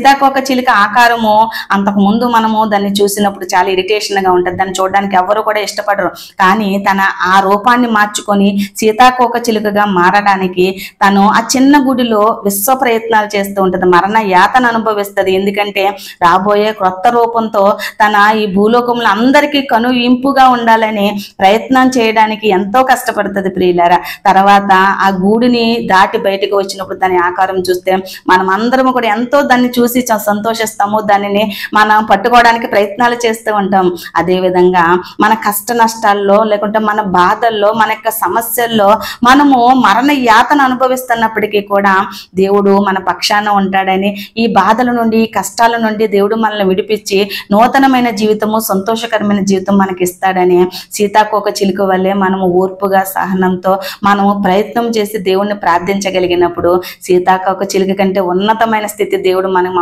సీతాకోక చిలుక ఆకారము అంతకు ముందు మనము దాన్ని చూసినప్పుడు చాలా ఇరిటేషన్ గా ఉంటుంది, దాన్ని చూడడానికి ఎవరు కూడా ఇష్టపడరు. కానీ తన ఆ రూపాన్ని మార్చుకొని సీతాకోక చిలుకగా మారడానికి తను ఆ చిన్న గుడిలో విశ్వ ప్రయత్నాలు చేస్తూ ఉంటుంది, మరణ యాతన అనుభవిస్తుంది. ఎందుకంటే రాబోయే క్రొత్త రూపంతో తన ఈ భూలోకంలో అందరికీ కనువింపుగా ఉండాలని ప్రయత్నం చేయడానికి ఎంతో కష్టపడుతుంది ప్రియులారా. తర్వాత ఆ గూడిని దాటి బయటకు వచ్చినప్పుడు దాని ఆకారం చూస్తే మనం అందరం కూడా ఎంతో దాన్ని చూసి సంతోషిస్తాము, దానిని మనం పట్టుకోవడానికి ప్రయత్నాలు చేస్తూ ఉంటాం. అదేవిధంగా మన కష్ట నష్టాల్లో లేకుంటే మన బాధల్లో మన యొక్క సమస్యల్లో మనము మరణ యాతన అనుభవిస్తున్నప్పటికీ కూడా దేవుడు మన పక్షాన ఉంటాడని, ఈ బాధల నుండి ఈ కష్టాల నుండి దేవుడు మనల్ని విడిపించి నూతనమైన జీవితము సంతోషకరమైన జీవితం మనకి ఇస్తాడని సీతాకోక చిలుక వల్లే మనము ఓర్పుగా సహనంతో మనము ప్రయత్నం చేసి దేవుణ్ణి ప్రార్థించగలిగినప్పుడు సీతాకోక చిలుక కంటే ఉన్నతమైన స్థితి దేవుడు మనకు